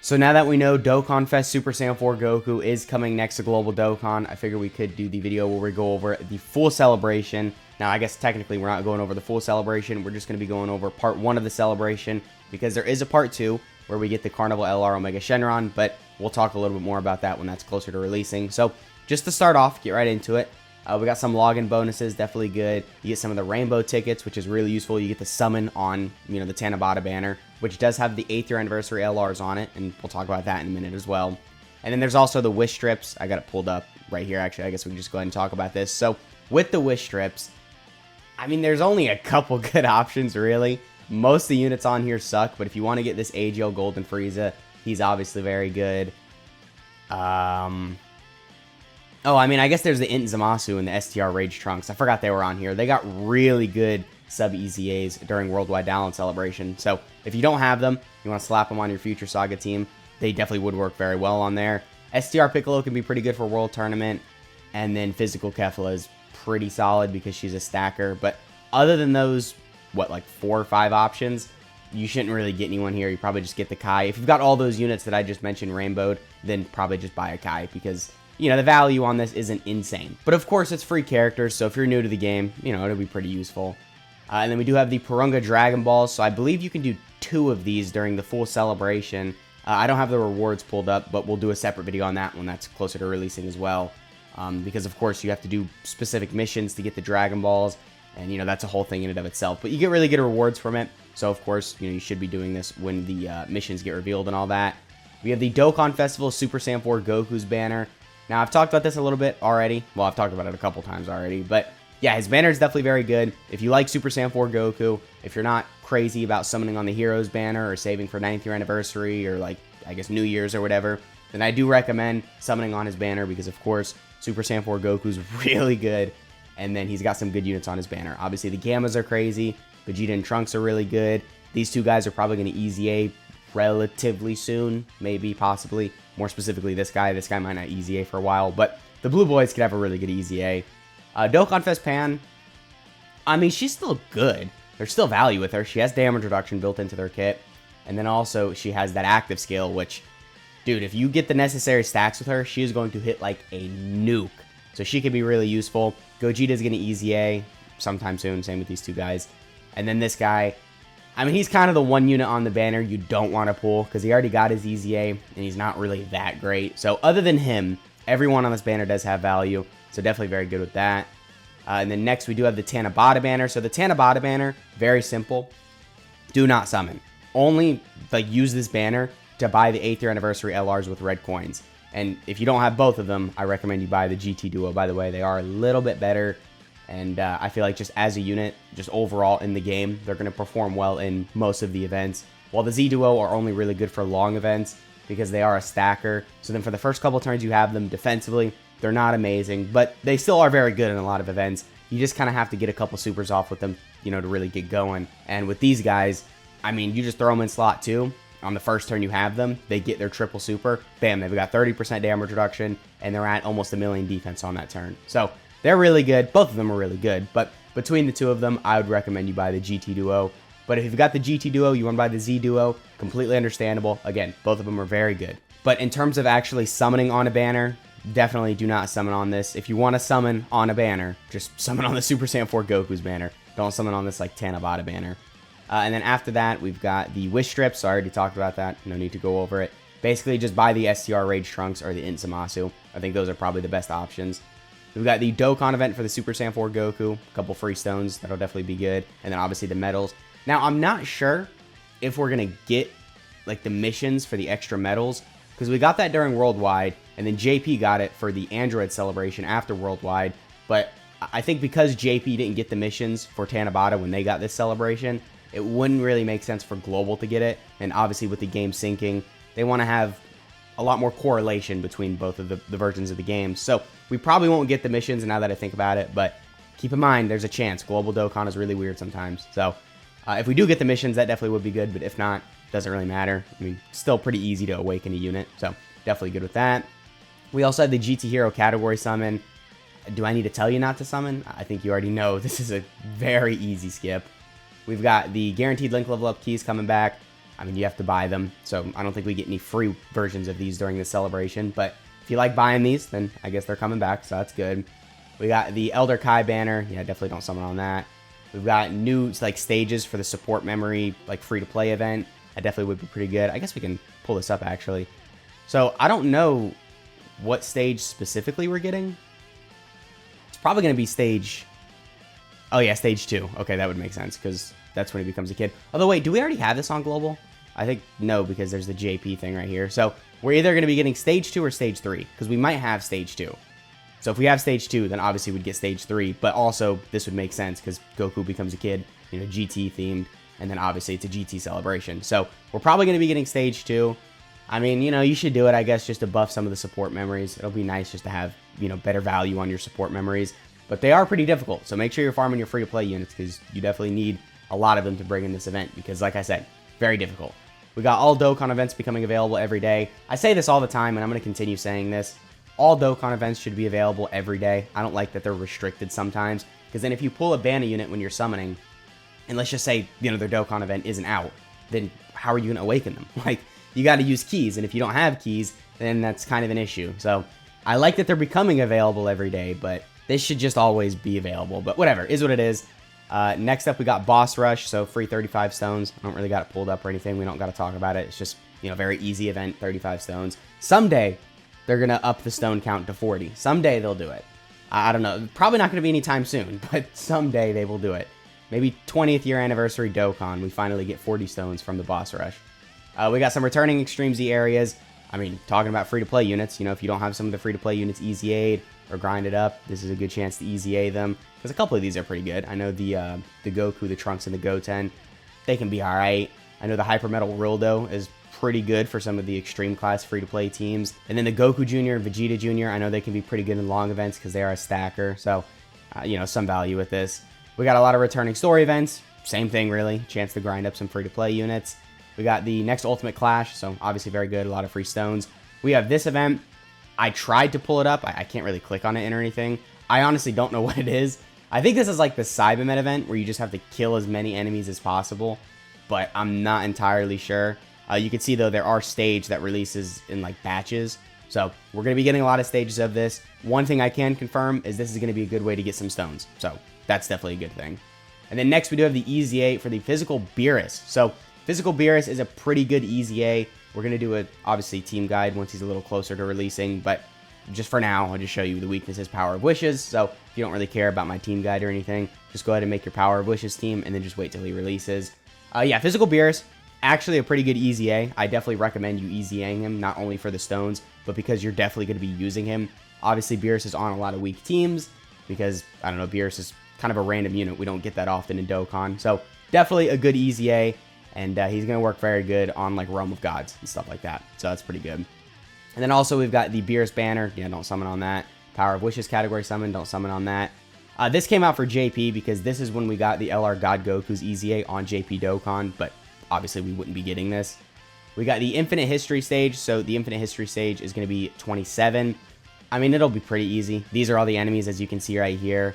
So now that we know Dokkan Fest Super Saiyan 4 Goku is coming next to Global Dokkan, I figure we could do the video where we go over the full celebration. Now, I guess technically we're not going over the full celebration. We're just going to be going over part 1 of the celebration because there is a part 2 where we get the Carnival LR Omega Shenron, but we'll talk a little bit more about that when that's closer to releasing. So just to start off, get right into it. We got some login bonuses, definitely good. You get some of the rainbow tickets, which is really useful. You get the summon on, the Tanabata banner, which does have the 8th year anniversary LRs on it, and we'll talk about that in a minute as well. And then there's also the wish strips. I got it pulled up right here, actually. I guess we can just go ahead and talk about this. So with the wish strips, I mean, there's only a couple good options, really. Most of the units on here suck, but if you want to get this AGL Golden Frieza, he's obviously very good. Oh, I mean, I guess there's the Int Zamasu and the STR Rage Trunks. I forgot they were on here. They got really good sub-EZAs during Worldwide Download Celebration. So if you don't have them, you want to slap them on your future Saga team, they definitely would work very well on there. STR Piccolo can be pretty good for World Tournament. And then Physical Kefla is pretty solid because she's a stacker. But other than those, like 4 or 5 options, you shouldn't really get anyone here. You probably just get the Kai. If you've got all those units that I just mentioned rainbowed, then probably just buy a Kai because the value on this isn't insane. But of course, it's free characters, so if you're new to the game, it'll be pretty useful. And then we do have the Purunga Dragon Balls, so I believe you can do 2 of these during the full celebration. I don't have the rewards pulled up, but we'll do a separate video on that when that's closer to releasing as well. Because of course, you have to do specific missions to get the Dragon Balls, and that's a whole thing in and of itself. But you get really good rewards from it, so of course, you should be doing this when the missions get revealed and all that. We have the Dokkan Festival Super Saiyan 4 Goku's banner. Now, I've talked about this a little bit already. Well, I've talked about it a couple times already. But, yeah, his banner is definitely very good. If you like Super Saiyan 4 Goku, if you're not crazy about summoning on the Heroes banner or saving for 9th year anniversary or, I guess, New Year's or whatever, then I do recommend summoning on his banner because, of course, Super Saiyan 4 Goku's really good. And then he's got some good units on his banner. Obviously, the Gammas are crazy. Vegeta and Trunks are really good. These 2 guys are probably going to EZA relatively soon, maybe, possibly. More specifically, this guy. This guy might not EZA for a while, but the Blue Boys could have a really good EZA. Dokkan Fest Pan, I mean, she's still good. There's still value with her. She has damage reduction built into their kit, and then also she has that active skill, which, dude, if you get the necessary stacks with her, she is going to hit like a nuke. So she could be really useful. Gogeta's going to EZA sometime soon, same with these 2 guys. And then this guy, I mean, he's kind of the one unit on the banner you don't want to pull because he already got his EZA and he's not really that great. So other than him, everyone on this banner does have value. So definitely very good with that. And then next we do have the Tanabata banner. So the Tanabata banner, very simple. Do not summon. Only use this banner to buy the 8th year anniversary LRs with red coins. And if you don't have both of them, I recommend you buy the GT Duo. By the way, they are a little bit better. And I feel like just as a unit, just overall in the game, they're going to perform well in most of the events. While the Z Duo are only really good for long events because they are a stacker. So then for the first couple turns you have them defensively, they're not amazing, but they still are very good in a lot of events. You just kind of have to get a couple supers off with them, to really get going. And with these guys, I mean, you just throw them in slot 2. On the first turn you have them, they get their triple super. Bam, they've got 30% damage reduction, and they're at almost 1,000,000 defense on that turn. So they're really good. Both of them are really good. But between the 2 of them, I would recommend you buy the GT Duo. But if you've got the GT Duo, you want to buy the Z Duo, completely understandable. Again, both of them are very good. But in terms of actually summoning on a banner, definitely do not summon on this. If you want to summon on a banner, just summon on the Super Saiyan 4 Goku's banner. Don't summon on this Tanabata banner. And then after that, we've got the Wish Strips. So I already talked about that. No need to go over it. Basically, just buy the STR Rage Trunks or the Int Zamasu. I think those are probably the best options. We've got the Dokkan event for the Super Saiyan 4 Goku. A couple free stones. That'll definitely be good. And then obviously the medals. Now, I'm not sure if we're going to get the missions for the extra medals. Because we got that during Worldwide. And then JP got it for the Android celebration after Worldwide. But I think because JP didn't get the missions for Tanabata when they got this celebration, it wouldn't really make sense for Global to get it. And obviously with the game syncing, they want to have a lot more correlation between both of the versions of the game. So we probably won't get the missions now that I think about it, but keep in mind there's a chance. Global Dokkan is really weird sometimes. So if we do get the missions, that definitely would be good, but if not, doesn't really matter. I mean, still pretty easy to awaken a unit, so definitely good with that. We also have the GT Hero category summon. Do I need to tell you not to summon? I think you already know this is a very easy skip. We've got the guaranteed link level up keys coming back. I mean, you have to buy them, so I don't think we get any free versions of these during this celebration, but if you like buying these, then I guess they're coming back, so that's good. We got the Elder Kai banner. Yeah, definitely don't summon on that. We've got new, like, stages for the support memory, like, free-to-play event. That definitely would be pretty good. I guess we can pull this up, actually. So, I don't know what stage specifically we're getting. It's probably going to be stage... Oh, yeah, stage 2. Okay, that would make sense, because that's when he becomes a kid. Although, wait, do we already have this on Global? I think no, because there's the JP thing right here. So, we're either going to be getting stage 2 or stage 3, because we might have stage 2. So, if we have stage 2, then obviously we'd get stage 3, but also, this would make sense, because Goku becomes a kid, you know, GT themed, and then obviously it's a GT celebration. So, we're probably going to be getting stage 2. I mean, you know, you should do it, I guess, just to buff some of the support memories. It'll be nice just to have, you know, better value on your support memories. But they are pretty difficult, so make sure you're farming your free-to-play units, because you definitely need a lot of them to bring in this event, because, like I said, very difficult. We got all Dokkan events becoming available every day. I say this all the time, and I'm going to continue saying this. All Dokkan events should be available every day. I don't like that they're restricted sometimes, because then if you pull a Banner unit when you're summoning, and let's just say, you know, their Dokkan event isn't out, then how are you going to awaken them? Like, you got to use keys, and if you don't have keys, then that's kind of an issue. So, I like that they're becoming available every day, but this should just always be available. But whatever, is what it is. Next up, we got Boss Rush, so free 35 stones. I don't really got it pulled up or anything. We don't got to talk about it. It's just, you know, very easy event, 35 stones. Someday, they're going to up the stone count to 40. Someday, they'll do it. I don't know. Probably not going to be anytime soon, but someday they will do it. Maybe 20th year anniversary Dokkan, we finally get 40 stones from the Boss Rush. We got some returning Extreme Z areas. I mean, talking about free-to-play units, you know, if you don't have some of the free-to-play units easy aid or grind it up, this is a good chance to easy aid them. Because a couple of these are pretty good. I know the Goku, the Trunks, and the Goten, they can be alright. I know the Hyper Metal Rildo is pretty good for some of the Extreme class free-to-play teams. And then the Goku Jr. and Vegeta Jr., I know they can be pretty good in long events because they are a stacker. So, you know, some value with this. We got a lot of returning story events. Same thing, really. Chance to grind up some free-to-play units. We got the next Ultimate Clash, so obviously very good, a lot of free stones. We have this event. I tried to pull it up. I can't really click on it or anything. I honestly don't know what it is. I think this is like the Cybermen event, where you just have to kill as many enemies as possible, but I'm not entirely sure. You can see, though, there are stages that releases in, like, batches, so we're going to be getting a lot of stages of this. One thing I can confirm is this is going to be a good way to get some stones, so that's definitely a good thing. And then next we do have the Easy A for the Physical Beerus. So Physical Beerus is a pretty good Easy A. We're going to do a, obviously, team guide once he's a little closer to releasing, but just for now, I'll just show you the weaknesses, Power of Wishes. So if you don't really care about my team guide or anything, just go ahead and make your Power of Wishes team, and then just wait till he releases. Yeah, Physical Beerus, actually a pretty good Easy A. I definitely recommend you Easy Aing him, not only for the stones, but because you're definitely going to be using him. Obviously, Beerus is on a lot of weak teams, because, I don't know, Beerus is kind of a random unit. We don't get that often in Dokkan. So definitely a good Easy A. And he's going to work very good on, like, Realm of Gods and stuff like that. So that's pretty good. And then also we've got the Beerus banner. Yeah, don't summon on that. Power of Wishes category summon. Don't summon on that. This came out for JP because this is when we got the LR God Goku's Easy A on JP Dokkan. But obviously we wouldn't be getting this. We got the Infinite History stage. So the Infinite History stage is going to be 27. I mean, it'll be pretty easy. These are all the enemies, as you can see right here.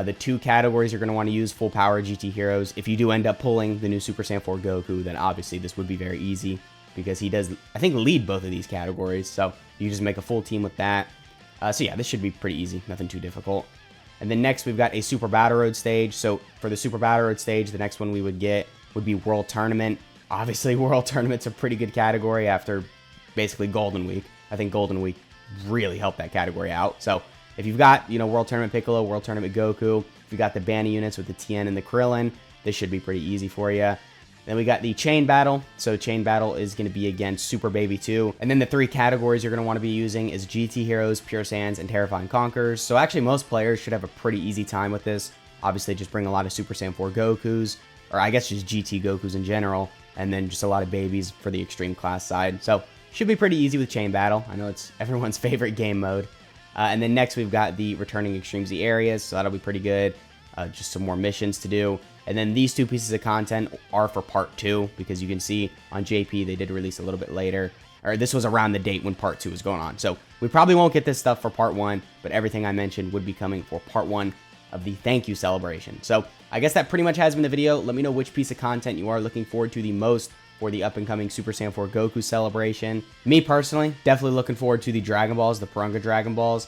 The two categories you're going to want to use: full power GT heroes. If you do end up pulling the new Super Saiyan 4 Goku, then obviously this would be very easy, because he does, I think, lead both of these categories. So you just make a full team with that. So yeah, this should be pretty easy. Nothing too difficult. And then next we've got a Super Battle Road stage. So for the Super Battle Road stage, the next one we would get would be World Tournament. Obviously, World Tournament's a pretty good category after basically Golden Week. I think Golden Week really helped that category out. So if you've got, you know, World Tournament Piccolo, World Tournament Goku, if you got the Banner units with the Tien and the Krillin, this should be pretty easy for you. Then we got the Chain Battle. So Chain Battle is going to be against Super Baby 2. And then the three categories you're going to want to be using is GT Heroes, Pure Saiyans, and Terrifying Conquerors. So actually most players should have a pretty easy time with this. Obviously just bring a lot of Super Saiyan 4 Gokus, or I guess just GT Gokus in general, and then just a lot of babies for the Extreme class side. So should be pretty easy with Chain Battle. I know it's everyone's favorite game mode. And then next we've got the returning Extreme Z areas, so that'll be pretty good. Just some more missions to do. And then these two pieces of content are for part 2, because you can see on JP they did release a little bit later. Or this was around the date when part 2 was going on. So we probably won't get this stuff for part 1, but everything I mentioned would be coming for part 1 of the thank you celebration. So I guess that pretty much has been the video. Let me know which piece of content you are looking forward to the most for the up-and-coming Super Saiyan 4 Goku celebration. Me personally, definitely looking forward to the Dragon Balls, the Purunga Dragon Balls.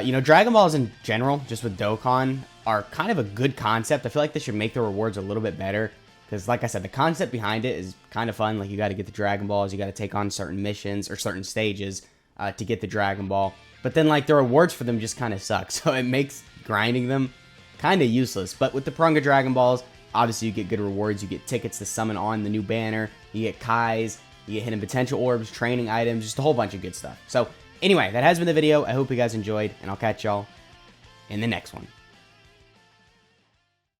You know, Dragon Balls in general, just with Dokkan, are kind of a good concept. I feel like they should make the rewards a little bit better. Because, like I said, the concept behind it is kind of fun. Like, you got to get the Dragon Balls, you got to take on certain missions or certain stages to get the Dragon Ball. But then, like, the rewards for them just kind of suck. So it makes grinding them kind of useless. But with the Purunga Dragon Balls, obviously you get good rewards. You get tickets to summon on the new banner. You get Kais. You get hidden potential orbs, training items, just a whole bunch of good stuff. So, anyway, that has been the video. I hope you guys enjoyed, and I'll catch y'all in the next one.